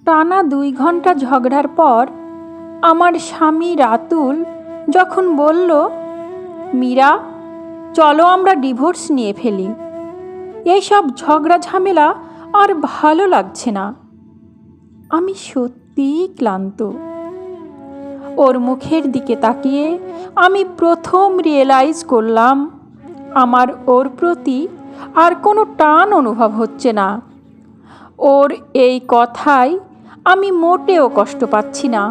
টানা 2 ঘন্টা ঝগড়ার পর আমার স্বামী রাতুল যখন বলল, মীরা, চলো আমরা ডিভোর্স নিয়ে ফেলি, এইসব ঝগড়া ঝামেলা আর ভালো লাগছে না, আমি সত্যিই ক্লান্ত। ওর মুখের দিকে তাকিয়ে আমি প্রথম রিয়েলাইজ করলাম আমার ওর প্রতি আর কোনো টান অনুভব হচ্ছে না। ওর এই কথায় আমি মোটেও কষ্ট পাচ্ছি না,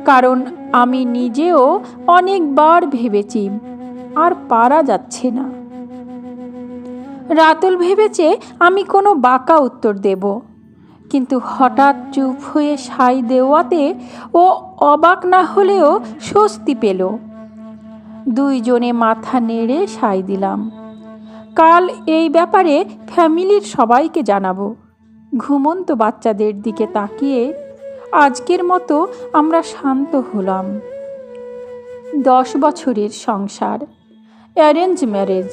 কারণ আমি নিজেও অনেকবার ভেবেছি আর পারা যাচ্ছে না। রাতুল ভেবেছে আমি কোনো বাঁকা উত্তর দেব, কিন্তু হঠাৎ চুপ হয়ে সায় দেওয়াতে ও অবাক না হলেও স্বস্তি পেল। দুইজনে মাথা নেড়ে সায় দিলাম। কাল এই ব্যাপারে ফ্যামিলির সবাইকে জানাবো। ঘুমন্ত বাচ্চাদের দিকে তাকিয়ে আজকের মতো আমরা শান্ত হলাম। 10 বছরের সংসার, অ্যারেঞ্জ ম্যারেজ।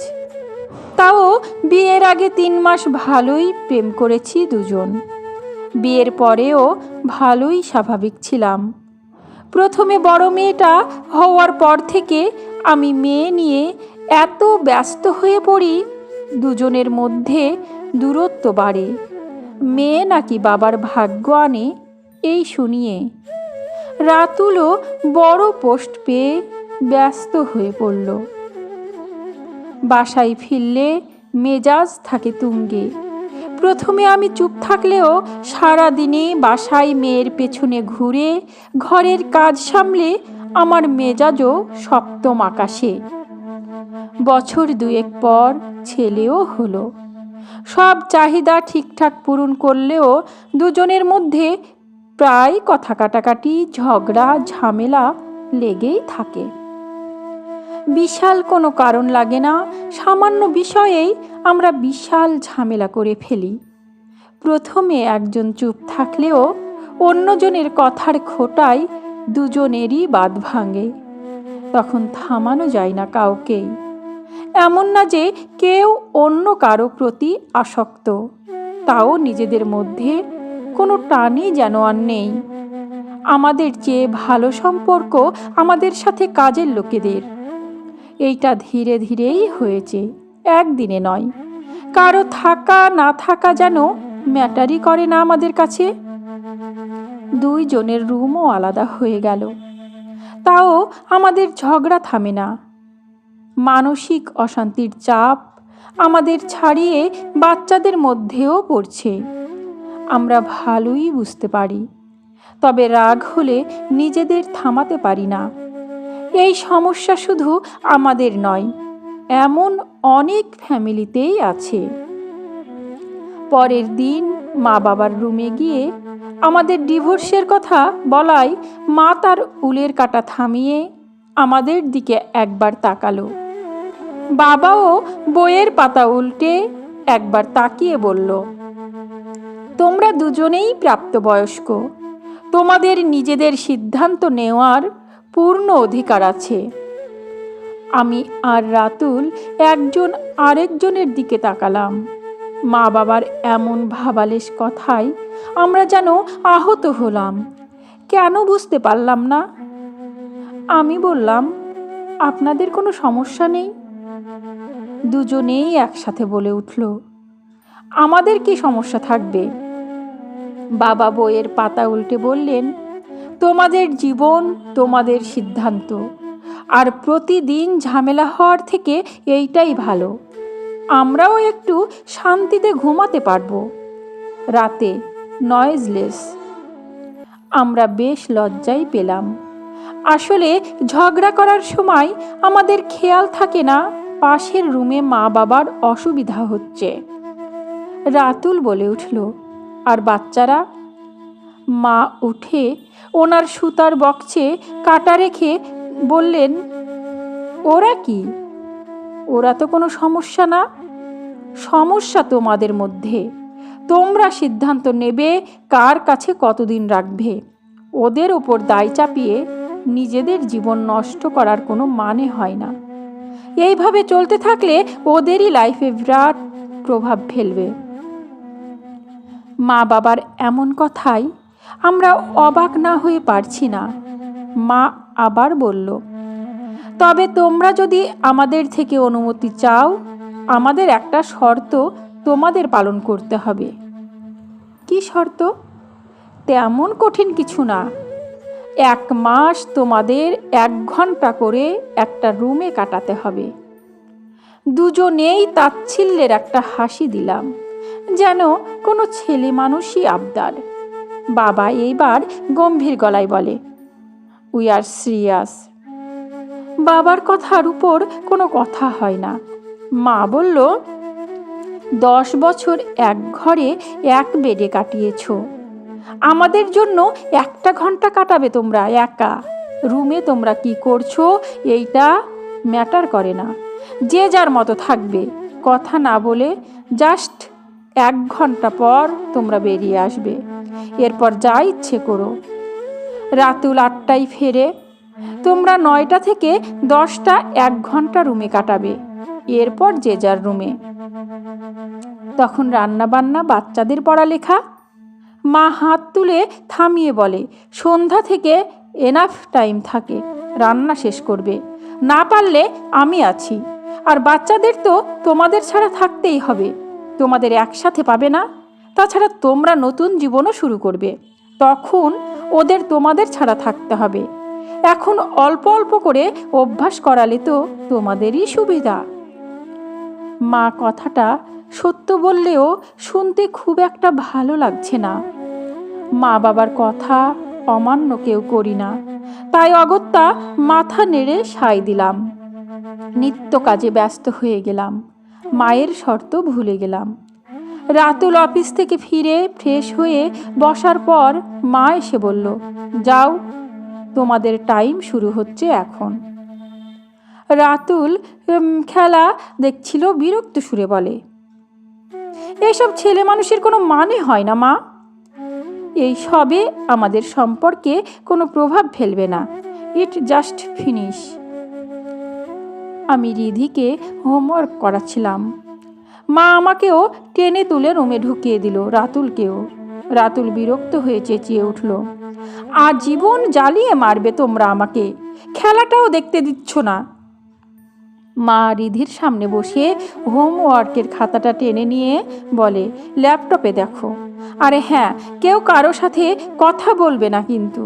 তাও বিয়ের আগে 3 মাস ভালোই প্রেম করেছি দুজন। বিয়ের পরেও ভালোই স্বাভাবিক ছিলাম। প্রথমে বড় মেয়েটা হওয়ার পর থেকে আমি মেয়ে নিয়ে এত ব্যস্ত হয়ে পড়ি, দুজনের মধ্যে দূরত্ব বাড়ে। মেয়ে নাকি বাবার ভাগ্য আনে এই শুনিয়ে রাতুলও বড় পোস্ট পেয়ে ব্যস্ত হয়ে পড়ল। বাসায় ফিরলে মেজাজ থাকে তুঙ্গে। প্রথমে আমি চুপ থাকলেও সারাদিনে বাসায় মেয়ের পেছনে ঘুরে ঘরের কাজ সামলে আমার মেজাজও সপ্তম আকাশে। বছর 2 পর ছেলেও হলো। সব চাহিদা ঠিকঠাক পূরণ করলেও দুজনের মধ্যে প্রায় কথা কাটাকাটি, ঝগড়া ঝামেলা লেগেই থাকে। বিশাল কোনো কারণ লাগে না, সামান্য বিষয়েই আমরা বিশাল ঝামেলা করে ফেলি। প্রথমে একজন চুপ থাকলেও অন্যজনের কথার খোঁটায় দুজনেরই বাঁধ ভাঙে। তখন থামানো যায় না কাউকেই। এমন না যে কেউ অন্য কারো প্রতি আসক্ত, তাও নিজেদের মধ্যে কোনো টানই যেন আর নেই। আমাদের চেয়ে ভালো সম্পর্ক আমাদের সাথে কাজের লোকেদের। এইটা ধীরে ধীরেই হয়েছে, একদিনে নয়। কারো থাকা না থাকা যেন ম্যাটারই করে না আমাদের কাছে। 2 জনের রুমও আলাদা হয়ে গেল, তাও আমাদের ঝগড়া থামে না। মানসিক অশান্তির চাপ আমাদের ছাড়িয়ে বাচ্চাদের মধ্যেও পড়ছে। আমরা ভালোই বুঝতে পারি, তবে রাগ হলে নিজেদের থামাতে পারি না। এই সমস্যা শুধু আমাদের নয়, এমন অনেক ফ্যামিলিতেই আছে। পরের দিন মা বাবার রুমে গিয়ে আমাদের ডিভোর্সের কথা বলায় মা তার উলের কাঁটা থামিয়ে আমাদের দিকে একবার তাকালো। বাবাও বইয়ের পাতা উল্টে একবার তাকিয়ে বলল, তোমরা দুজনেই প্রাপ্তবয়স্ক, তোমাদের নিজেদের সিদ্ধান্ত নেওয়ার পূর্ণ অধিকার আছে। আমি আর রাতুল একজন আরেকজনের দিকে তাকালাম। মা বাবার এমন ভাবালেশ কথায় আমরা যেন আহত হলাম। কেন বুঝতে পারলাম না। আমি বললাম, আপনাদের কোনো সমস্যা নেই? দুজনেই একসাথে বলে উঠল, আমাদের কি সমস্যা থাকবে? বাবা বইয়ের পাতা উল্টে বললেন, তোমাদের জীবন, তোমাদের সিদ্ধান্ত, আর প্রতিদিন ঝামেলা হওয়ার থেকে এইটাই ভালো। আমরাও একটু শান্তিতে ঘুমাতে পারবো রাতে, নয়েজলেস। আমরা বেশ লজ্জাই পেলাম। আসলে ঝগড়া করার সময় আমাদের খেয়াল থাকে না পাশের রুমে মা বাবার অসুবিধা হচ্ছে। রাতুল বলে উঠল, আর বাচ্চারা? মা উঠে ওনার সুতার বক্সে কাটা রেখে বললেন, ওরা কি? ওরা তো কোনো সমস্যা না। সমস্যা তোমাদের মধ্যে। তোমরা সিদ্ধান্ত নেবে কার কাছে কতদিন রাখবে। ওদের ওপর দায় চাপিয়ে নিজেদের জীবন নষ্ট করার কোনো মানে হয় না। এইভাবে চলতে থাকলে ওদেরই লাইফে বিরাট প্রভাব ফেলবে। মা বাবার এমন কথায় আমরা অবাক না হয়ে পারছি না। মা আবার বলল, তবে তোমরা যদি আমাদের থেকে অনুমতি চাও, আমাদের একটা শর্ত তোমাদের পালন করতে হবে। কি শর্ত? তেমন কঠিন কিছু না। 1 মাস তোমাদের 1 ঘন্টা করে একটা রুমে কাটাতে হবে। দুজনেই তাচ্ছিল্যের একটা হাসি দিলাম, যেন কোনো ছেলে মানুষই আবদার। বাবা এইবার গম্ভীর গলায় বলে, উই আর সিরিয়াস। বাবার কথার উপর কোনো কথা হয় না। মা বলল, 10 বছর এক ঘরে এক বেডে কাটিয়েছ, আমাদের জন্য 1 ঘন্টা কাটাবে তোমরা একা। রুমে তোমরা কি করছো এইটা ম্যাটার করে না, যে যার মতো থাকবে। কথা না বলে জাস্ট 1 ঘন্টা পর তোমরা বেরিয়ে আসবে, এরপর যা ইচ্ছে করো। রাতুল 8টায় ফেরে, তোমরা 9টা থেকে 10টা 1 ঘন্টা রুমে কাটাবে, এরপর যে যার রুমে। তখন রান্না বান্না, বাচ্চাদের পড়ালেখা। মা হাত তুলে থামিয়ে বলে, সন্ধ্যা থেকে এনাফ টাইম থাকে, রান্না শেষ করবে। না পারলে আমি আছি, আর বাচ্চাদের তো তোমাদের ছাড়া থাকতেই হবে, তোমাদের একসাথে পাবে না। তাছাড়া তোমরা নতুন জীবনও শুরু করবে, তখন ওদের তোমাদের ছাড়া থাকতে হবে। এখন অল্প অল্প করে অভ্যাস করালে তো তোমাদেরই সুবিধা। মা কথাটা সত্য বললেও শুনতে খুব একটা ভালো লাগছে না। মা বাবার কথা অমান্য কেউ করি না, তাই অগত্যা মাথা নেড়ে সায় দিলাম। নিত্য কাজে ব্যস্ত হয়ে গেলাম, মায়ের শর্ত ভুলে গেলাম। রাতুল অফিস থেকে ফিরে ফ্রেশ হয়ে বসার পর মা এসে বলল, যাও, তোমাদের টাইম শুরু হচ্ছে এখন। রাতুল খেলা দেখছিল, বিরক্ত সুরে বলে, এইসব ছেলে মানুষের কোনো মানে হয় না মা। এই সবে আমাদের সম্পর্কে কোনো প্রভাব ফেলবে না, ইট জাস্ট ফিনিশ। আমি রিধিকে হোমওয়ার্ক করাচ্ছিলাম। মা আমাকেও টেনে তুলে রুমে ঢুকিয়ে দিল, রাতুলকেও। রাতুল বিরক্ত হয়ে চেঁচিয়ে উঠল, আজীবন জ্বালিয়ে মারবে তোমরা আমাকে, খেলাটাও দেখতে দিচ্ছ না। মা রিধির সামনে বসে হোমওয়ার্কের খাতাটা টেনে নিয়ে বলে, ল্যাপটপে দেখো। আরে হ্যাঁ, কেউ কারো সাথে কথা বলবে না কিন্তু।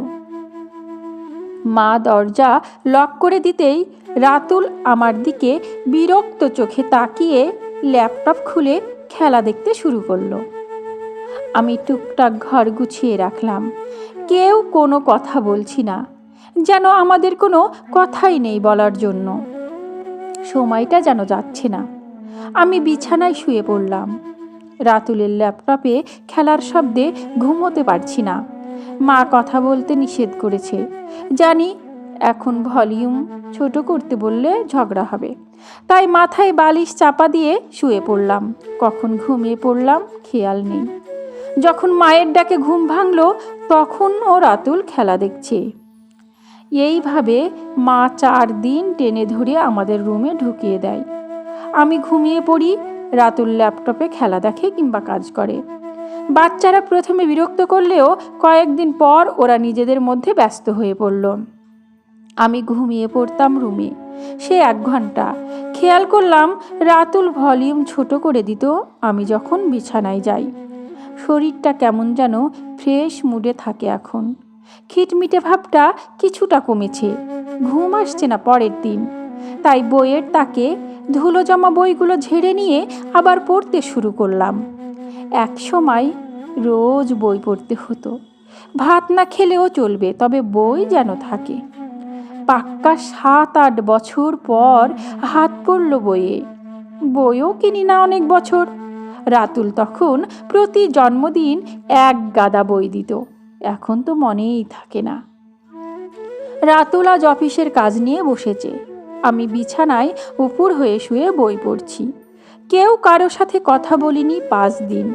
মা দরজা লক করে দিতেই রাতুল আমার দিকে বিরক্ত চোখে তাকিয়ে ল্যাপটপ খুলে খেলা দেখতে শুরু করলো। আমি টুকটাক ঘর গুছিয়ে রাখলাম, কেউ কোনো কথা বলছি না, যেন আমাদের কোনো কথাই নেই বলার জন্য। সময়টা যেন যাচ্ছে না। আমি বিছানায় শুয়ে পড়লাম। রাতুলের ল্যাপটপে খেলার শব্দে ঘুমোতে পারছি না। মা কথা বলতে নিষেধ করেছে, জানি এখন ভলিউম ছোট করতে বললে ঝগড়া হবে, তাই মাথায় বালিশ চাপা দিয়ে শুয়ে পড়লাম। কখন ঘুমিয়ে পড়লাম খেয়াল নেই। যখন মায়ের ডাকে ঘুম ভাঙল, তখন ও রাতুল খেলা দেখছে। এইভাবে মা 4 দিন টেনে ধরে আমাদের রুমে ঢুকিয়ে দেয়। আমি ঘুমিয়ে পড়ি, রাতুল ল্যাপটপে খেলা দেখে কিংবা কাজ করে। বাচ্চারা প্রথমে বিরক্ত করলেও কয়েকদিন পর ওরা নিজেদের মধ্যে ব্যস্ত হয়ে পড়ল। আমি ঘুমিয়ে পড়তাম রুমে, সে 1 ঘন্টা। খেয়াল করলাম রাতুল ভলিউম ছোট করে দিত আমি যখন বিছানায় যাই। শরীরটা কেমন যেন ফ্রেশ মুডে থাকে এখন। খিটমিটে ভাবটা কিছুটা কমেছে, ঘুম আসছে না পরের দিন। তাই বইয়ের তাকে ধুলো জমা বইগুলো ঝেড়ে নিয়ে আবার পড়তে শুরু করলাম। এক সময় রোজ বই পড়তে হতো, ভাত না খেলেও চলবে, তবে বই যেন থাকে। পাক্কা 7-8 বছর পর হাত পড়ল বইয়ে। বইও কিনি না অনেক বছর। রাতুল তখন প্রতি জন্মদিন 1 গাদা বই দিত, এখন তো মনেই থাকে না। রাতুল আজ অফিসের কাজ নিয়ে বসেছে, আমি বিছানায় উপর হয়ে শুয়ে বই পড়ছি। কেউ কারো সাথে কথা বলিনি 5 দিন,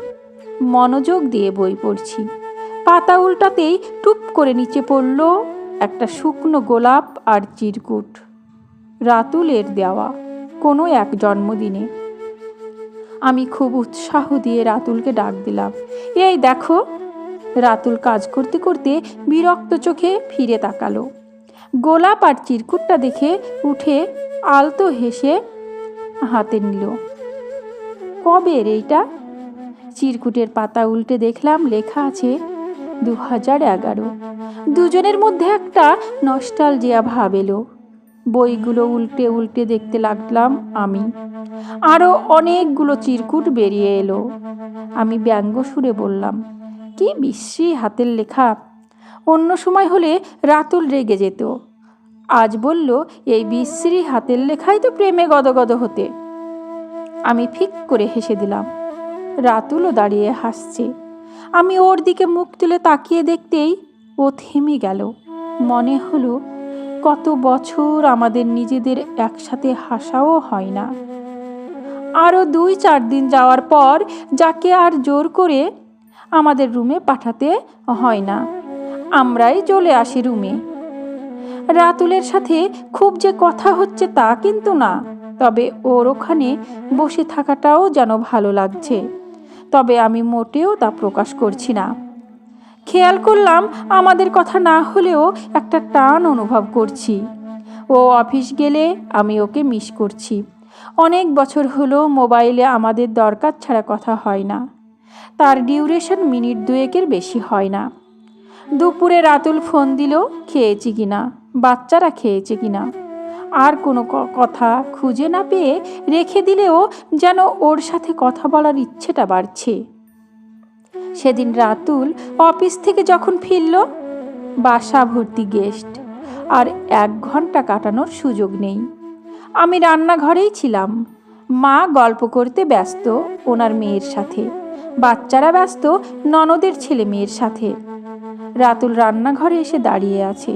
মনোযোগ দিয়ে বই পড়ছি। পাতা উল্টাতেই টুপ করে নিচে পড়ল একটা শুকনো গোলাপ আর চিরকুট, রাতুলের দেওয়া কোনো এক জন্মদিনে। আমি খুব উৎসাহ দিয়ে রাতুলকে ডাক দিলাম, এই দেখো। রাতুল কাজ করতে করতে বিরক্ত চোখে ফিরে তাকালো। গোলাপ আর চিরকুটটা দেখে উঠে আলতো হেসে হাতে নিল। কবের এইটা? চিরকুটের পাতা উল্টে দেখলাম লেখা আছে 2011। দুজনের মধ্যে একটা নস্টালজিয়া ভাব এলো। বইগুলো উল্টে উল্টে দেখতে লাগলাম আমি। আরও অনেকগুলো চিরকুট বেরিয়ে এলো। আমি ব্যঙ্গ সুরে বললাম, কি বিশ্রী হাতের লেখা। অন্য সময় হলে রাতুল রেগে যেত। আজ বলল, এই বিশ্রী হাতের লেখাই তো প্রেমে গদগদ হতে। আমি ফিক করে হেসে দিলাম। রাতুলও দাঁড়িয়ে হাসছে। আমি ওর দিকে মুখ তুলে তাকিয়ে দেখতেই ও থেমে গেল। মনে হলো কত বছর আমাদের নিজেদের একসাথে হাসাও হয় না। আরও 2-4 দিন যাওয়ার পর যাকে আর জোর করে আমাদের রুমে পাঠাতে হয় না, আমরাই চলে আসি রুমে। রাতুলের সাথে খুব যে কথা হচ্ছে তা কিন্তু না, তবে ওর ওখানে বসে থাকাটাও যেন ভালো লাগছে। তবে আমি মোটেও তা প্রকাশ করছি না। খেয়াল করলাম আমাদের কথা না হলেও একটা টান অনুভব করছি। ও অফিস গেলে আমি ওকে মিস করছি। অনেক বছর হলো মোবাইলে আমাদের দরকার ছাড়া কথা হয় না। তার ডিউরেশন মিনিট 2-এর বেশি হয় না। দুপুরে রাতুল ফোন দিল, খেয়েছি কিনা, বাচ্চারা খেয়েছে কিনা। আর কোনো কথা খুঁজে না পেয়ে রেখে দিলেও যেন ওর সাথে কথা বলার ইচ্ছেটা বাড়ছে। সেদিন রাতুল অফিস থেকে যখন ফিরল, বাসা ভর্তি গেস্ট, আর 1 ঘন্টা কাটানোর সুযোগ নেই। আমি রান্নাঘরেই ছিলাম। মা গল্প করতে ব্যস্ত ওনার মেয়ের সাথে, বাচ্চারা ব্যস্ত ননদের ছেলে মেয়ের সাথে। রাতুল রান্নাঘরে এসে দাঁড়িয়ে আছে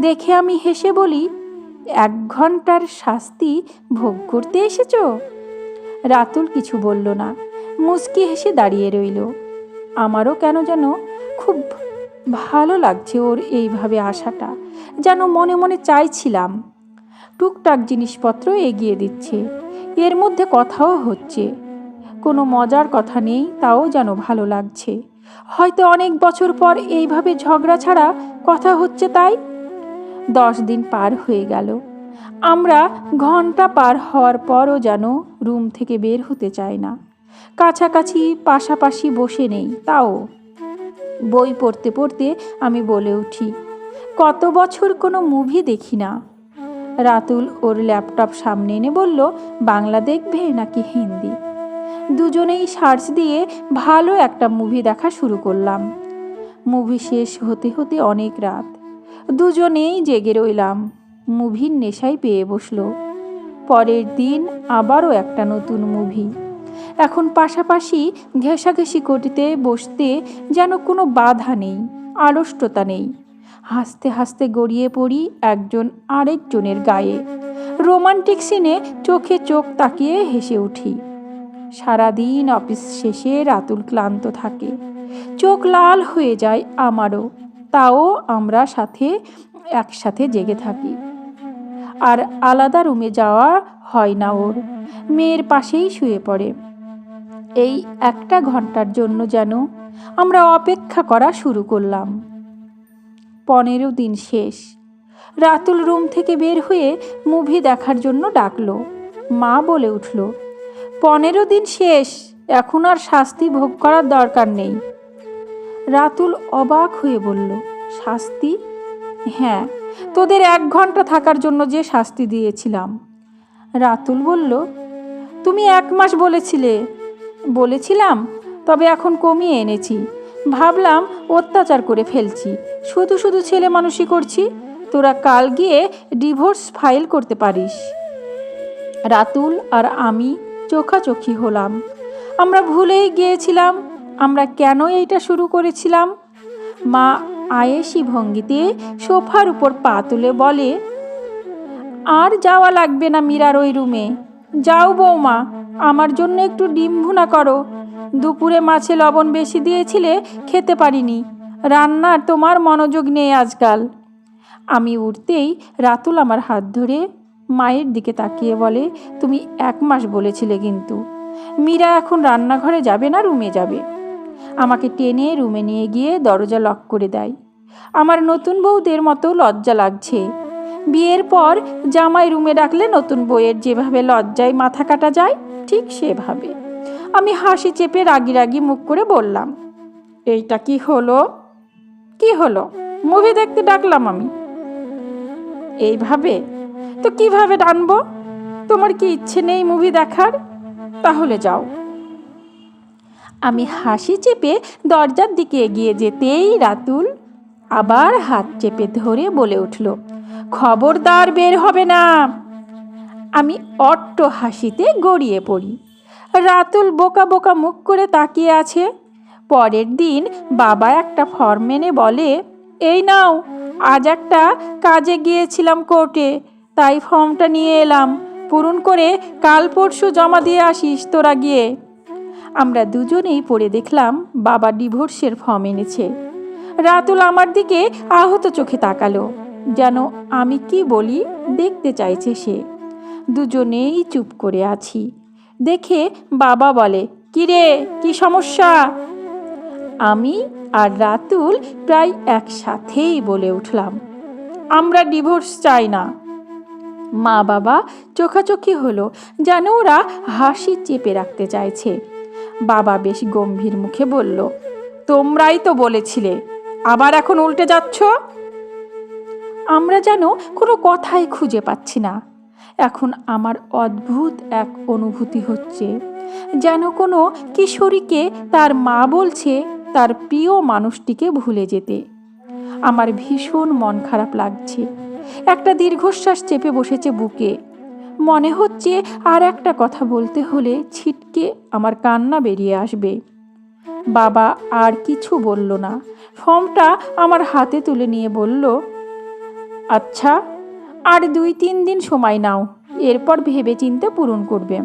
দেখে আমি হেসে বলি, 1 ঘন্টার শাস্তি ভোগ করতে এসেছো? রাতুল কিছু বলল না, মুচকি হেসে দাঁড়িয়ে রইল। আমারও কেন যেন খুব ভালো লাগছে ওর এইভাবে আসাটা। যেন মনে মনে চাইছিলাম। টুকটাক জিনিসপত্র এগিয়ে দিচ্ছে, এর মধ্যে কথাও হচ্ছে। কোনো মজার কথা নেই, তাও যেন ভালো লাগছে। হয়তো অনেক বছর পর এইভাবে ঝগড়া ছাড়া কথা হচ্ছে তাই। 10 দিন পার হয়ে গেল। আমরা ঘন্টা পার হওয়ার পরও যেন রুম থেকে বের হতে চাই না। কাছাকাছি পাশাপাশি বসে নেই, তাও বই পড়তে পড়তে আমি বলে উঠি, কত বছর কোনো মুভি দেখি না। রাতুল ওর ল্যাপটপ সামনে এনে বলল, বাংলা দেখবে নাকি হিন্দি? দুজনেই সার্চ দিয়ে ভালো একটা মুভি দেখা শুরু করলাম। মুভি শেষ হতে হতে অনেক রাত। দুজনেই জেগে রইলাম। মুভির নেশায় পেয়ে বসলো। পরের দিন আবারও একটা নতুন মুভি। এখন পাশাপাশি ঘেঁষাঘেঁষি করতে বসতে যেন কোনো বাধা নেই, আড়ষ্টতা নেই। হাসতে হাসতে গড়িয়ে পড়ি একজন আরেকজনের গায়ে। রোমান্টিক সিনে চোখে চোখ তাকিয়ে হেসে উঠি। সারাদিন অফিস শেষে রাতুল ক্লান্ত থাকে, চোখ লাল হয়ে যায় আমারও। তাও আমরা একসাথে জেগে থাকি। আর আলাদা রুমে যাওয়া হয় না ওর, মেয়ের পাশেই শুয়ে পড়ে। এই 1 ঘন্টার জন্য যেন আমরা অপেক্ষা করা শুরু করলাম। 15 দিন শেষ। রাতুল রুম থেকে বের হয়ে মুভি দেখার জন্য ডাকলো। মা বলে উঠল, 15 দিন শেষ, এখন আর শাস্তি ভোগ করার দরকার নেই। রাতুল অবাক হয়ে বলল, শাস্তি? হ্যাঁ, তোদের 1 ঘন্টা থাকার জন্য যে শাস্তি দিয়েছিলাম। রাতুল বলল, তুমি 1 মাস বলেছিলে। বলেছিলাম, তবে এখন কমিয়ে এনেছি। ভাবলাম অত্যাচার করে ফেলছি, শুধু শুধু ছেলে মানুষই করছি। তোরা কাল গিয়ে ডিভোর্স ফাইল করতে পারিস। রাতুল আর আমি চোখাচোখি হলাম। আমরা ভুলেই গিয়েছিলাম আমরা কেন এইটা শুরু করেছিলাম। মা আয়েশি ভঙ্গিতে সোফার উপর পা তুলে বলে, আর যাওয়া লাগবে না মীরার ওই রুমে। যাও বৌমা, আমার জন্য একটু ডিম ভুনা করো। দুপুরে মাছে লবণ বেশি দিয়েছিলে, খেতে পারিনি। রান্নার তোমার মনোযোগ নেই আজকাল। আমি উঠতেই রাতুল আমার হাত ধরে মায়ের দিকে তাকিয়ে বলে, তুমি 1 মাস বলেছিলে কিন্তু। মীরা এখন রান্নাঘরে যাবে না রুমে যাবে। আমাকে টেনে রুমে নিয়ে গিয়ে দরজা লক করে দেয়। আমার নতুন বউদের মতো লজ্জা লাগছে। বিয়ের পর জামাই রুমে ডাকলে নতুন বউয়ের যেভাবে লজ্জায় মাথা কাটা যায়, ঠিক সেভাবে। আমি হাসি চেপে রাগি রাগি মুখ করে বললাম, এইটা কি হলো? কি হলো? মুভি দেখতে ডাকলাম আমি। এইভাবে তো কিভাবে টানবো? তোমার কি ইচ্ছে নেই মুভি দেখার? তাহলে যাও। আমি হাসি চেপে দরজার দিকে এগিয়ে যেতেই রাতুল আবার হাত চেপে ধরে বলে উঠল, খবরদার বের হবে না। আমি অট্ট হাসিতে গড়িয়ে পড়ি। রাতুল বোকা বোকা মুখ করে তাকিয়ে আছে। পরের দিন বাবা একটা ফর্ম এনে বলে, এই নাও, আজ একটা কাজে গিয়েছিলাম কোর্টে, তাই ফর্মটা নিয়ে এলাম, পূরণ করে কাল পরশু জমা দিয়ে আসিস তোরা গিয়ে। আমরা দুজনেই পড়ে দেখলাম বাবা ডিভোর্সের ফর্ম এনেছে। রাতুল আমার দিকে আহত চোখে তাকালো, যেন আমি কি বলি দেখতে চাইছে সে। দুজনেই চুপ করে আছি দেখে বাবা বলে, কিরে, কি সমস্যা? আমি আর রাতুল প্রায় একসাথেই বলে উঠলাম, আমরা ডিভোর্স চাই না। মা বাবা চোখাচোখি হলো, যেন ওরা হাসি চেপে রাখতে চাইছে। বাবা বেশ গম্ভীর মুখে বলল, তোমরাই তো বলেছিলে, আবার এখন উল্টে যাচ্ছ। আমরা যেন কোনো কথাই খুঁজে পাচ্ছি না। এখন আমার অদ্ভুত এক অনুভূতি হচ্ছে, যেন কোনো কিশোরীকে তার মা বলছে তার প্রিয় মানুষটিকে ভুলে যেতে। আমার ভীষণ মন খারাপ লাগছে। একটা দীর্ঘশ্বাস চেপে বসেছে বুকে। মনে হচ্ছে আর একটা কথা বলতে হলে ছিটকে আমার কান্না বেরিয়ে আসবে। বাবা আর কিছু বলল না, ফর্মটা আমার হাতে তুলে নিয়ে বলল, আচ্ছা, আর 2-3 দিন সময় নাও, এরপর ভেবে চিন্তে পূরণ করবে।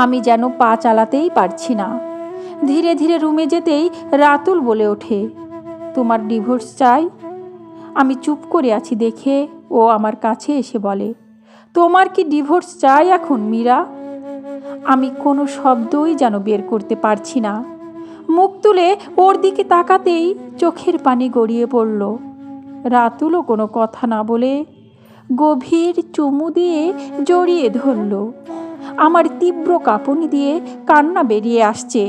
আমি যেন পা চালাতেই পারছি না। ধীরে ধীরে রুমে যেতেই রাতুল বলে ওঠে, তোমার ডিভোর্স চাই? আমি চুপ করে আছি দেখে ও আমার কাছে এসে বলে, তোমার কি ডিভোর্স চাই এখন মীরা? আমি কোনো শব্দই যেন বের করতে পারছি না। মুখ তুলে ওর দিকে তাকাতেই চোখের পানি গড়িয়ে পড়ল। রাতুলও কোনো কথা না বলে গভীর চুমু দিয়ে জড়িয়ে ধরল। আমার তীব্র কাঁপুনি দিয়ে কান্না বেরিয়ে আসছে।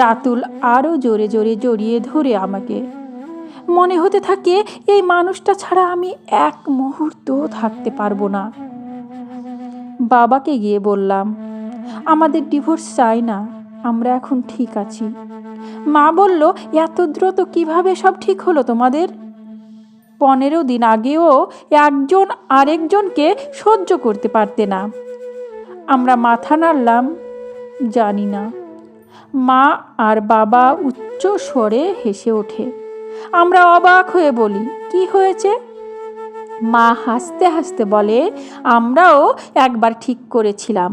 রাতুল আরও জোরে জোরে জড়িয়ে ধরে আমাকে। মনে হতে থাকে এই মানুষটা ছাড়া আমি এক মুহূর্ত থাকতে পারবো না। বাবাকে গিয়ে বললাম, আমাদের ডিভোর্স চাই না, আমরা এখন ঠিক আছি। মা বলল, এত দ্রুত কিভাবে সব ঠিক হলো তোমাদের? 15 দিন আগেও একজন আরেকজনকে সহ্য করতে পারতে না। আমরা মাথা নাড়লাম, জানি না। মা আর বাবা উচ্চ স্বরে হেসে ওঠে। আমরা অবাক হয়ে বলি, কি হয়েছে? মা হাসতে হাসতে বলে, আমরাও একবার ঠিক করেছিলাম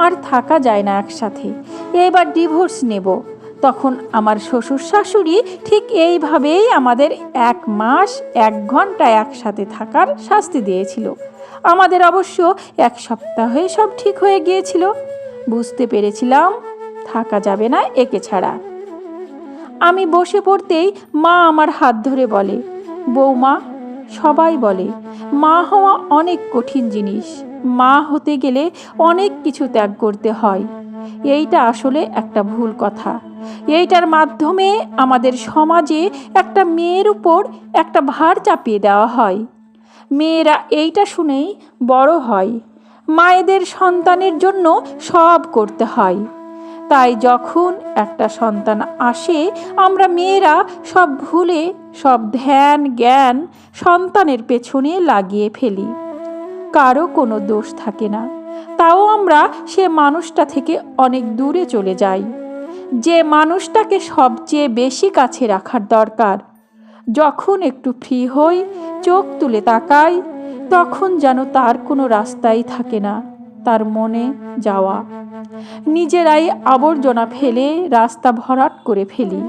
আর থাকা যায় না একসাথে, এবার ডিভোর্স নেব। তখন আমার শ্বশুর শাশুড়ি ঠিক এইভাবেই আমাদের 1 মাস 1 ঘন্টা একসাথে থাকার শাস্তি দিয়েছিল। আমাদের অবশ্য 1 সপ্তাহে সব ঠিক হয়ে গিয়েছিল। বুঝতে পেরেছিলাম থাকা যাবে না একে ছাড়া। আমি বসে পড়তেই মা আমার হাত ধরে বলে, বৌমা, সবাই বলে মা হওয়া অনেক কঠিন জিনিস, মা হতে গেলে অনেক কিছু ত্যাগ করতে হয়। এইটা আসলে একটা ভুল কথা। এইটার মাধ্যমে আমাদের সমাজে একটা মেয়ের উপর একটা ভার চাপিয়ে দেওয়া হয়। মেয়েরা এইটা শুনেই বড় হয়, মায়েদের সন্তানের জন্য সব করতে হয়। তাই যখন একটা সন্তান আসে, আমরা মেয়েরা সব ভুলে সব ধ্যান জ্ঞান সন্তানের পেছনে লাগিয়ে ফেলি। কারো কোনো দোষ থাকে না, তাও আমরা সে মানুষটা থেকে অনেক দূরে চলে যাই। যে মানুষটাকে সবচেয়ে বেশি কাছে রাখার দরকার, যখন একটু ফ্রি হই, চোখ তুলে তাকাই, তখন যেন তার কোনো রাস্তাই থাকে না তার মনে যাওয়া। নিজেরাই আবর্জনা ফেলে রাস্তা ভরাট করে ফেলি।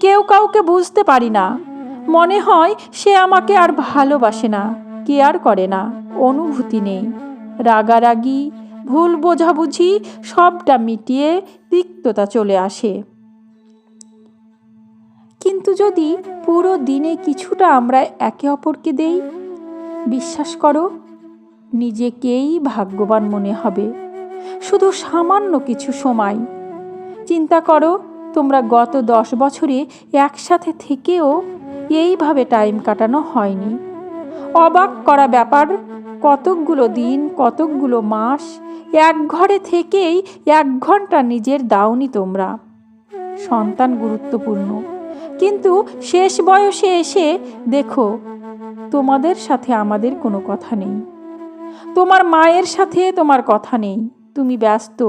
কেউ কাউকে বুঝতে পারি না। মনে হয় সে আমাকে আর ভালোবাসে না, কেয়ার করে না, অনুভূতি নেই। রাগারাগি, ভুল বোঝাবুঝি সবটা মিটিয়ে তিক্ততা চলে আসে। কিন্তু যদি পুরো দিনে কিছুটা আমরা একে অপরকে দেই, বিশ্বাস করো নিজেকেই ভাগ্যবান মনে হবে। শুধু সামান্য কিছু সময় চিন্তা করো, তোমরা গত 10 বছরে একসাথে থেকেও এইভাবে টাইম কাটানো হয়নি। অবাক করা ব্যাপার, কতকগুলো দিন, কতকগুলো মাস এক ঘরে থেকেই 1 ঘন্টা নিজের দাওনি তোমরা। সন্তান গুরুত্বপূর্ণ, কিন্তু শেষ বয়সে এসে দেখো তোমাদের সাথে আমাদের কোনো কথা নেই। তোমার মায়ের সাথে তোমার কথা নেই। তুমি ব্যস্ত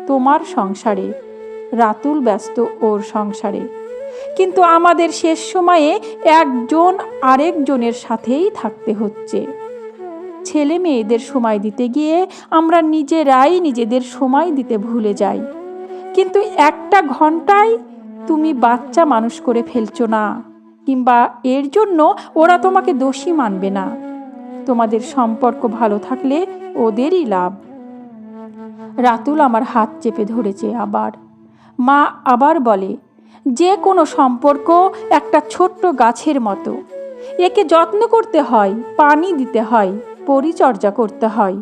তোমার সংসারে, রাতুল ব্যস্ত ওর সংসারে। কিন্তু আমাদের শেষ সময়ে একজন আরেকজনের সাথেই থাকতে হচ্ছে। ছেলে মেয়েদের সময় দিতে গিয়ে আমরা নিজেরাই নিজেদের সময় দিতে ভুলে যাই। কিন্তু 1 ঘন্টায় তুমি বাচ্চা মানুষ করে ফেলছো না, কিংবা এর জন্য ওরা তোমাকে দোষী মানবে না। তোমাদের সম্পর্ক ভালো থাকলে ওদেরই লাভ। রাতুল আমার হাত চেপে ধরেছে আবার। মা আবার বলে, যে কোনো সম্পর্ক একটা ছোট্ট গাছের মতো। একে যত্ন করতে হয়, পানি দিতে হয়, পরিচর্যা করতে হয়।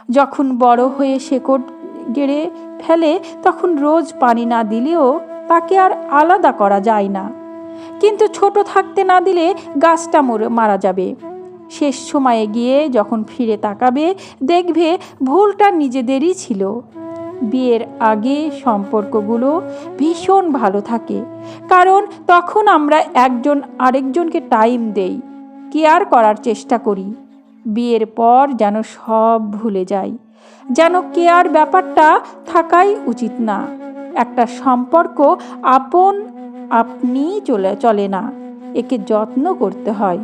যখন বড় হয়ে শেকড় গেড়ে ফেলে তখন রোজ পানি না দিলেও তাকে আর আলাদা করা যায় না। কিন্তু ছোট থাকতে না দিলে গাছটা মারা যাবে। শেষ সময়ে গিয়ে যখন ফিরে তাকাবে দেখবে ভুলটা নিজেদেরই ছিল। বিয়ের আগে সম্পর্কগুলো ভীষণ ভালো থাকে, কারণ তখন আমরা একজন আরেকজনকে টাইম দেই, কেয়ার করার চেষ্টা করি। বিয়ের পর যেন সব ভুলে যাই, যেন কেয়ার ব্যাপারটা থাকাই উচিত না। একটা সম্পর্ক আপন আপনি চলে না, একে যত্ন করতে হয়।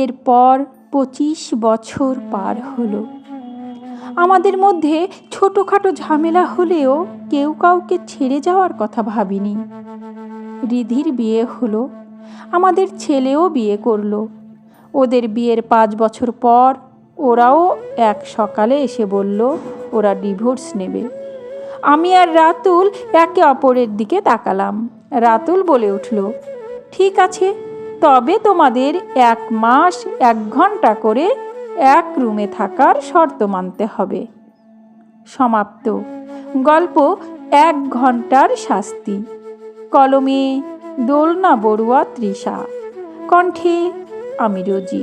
এরপর 25 বছর পার হলো। আমাদের মধ্যে ছোটোখাটো ঝামেলা হলেও কেউ কাউকে ছেড়ে যাওয়ার কথা ভাবিনি। রিধির বিয়ে হলো, আমাদের ছেলেও বিয়ে করলো। ওদের বিয়ের 5 বছর পর ওরাও এক সকালে এসে বলল ওরা ডিভোর্স নেবে। আমি আর রাতুল একে অপরের দিকে তাকালাম। রাতুল বলে উঠল, ঠিক আছে, তবে তোমাদের 1 মাস 1 ঘন্টা করে এক রুমে থাকার শর্ত মানতে হবে। সমাপ্ত। গল্প 1 ঘন্টার শাস্তি। কলমে দোলনা বড়ুয়া তৃষা, কণ্ঠে আমি রোজি।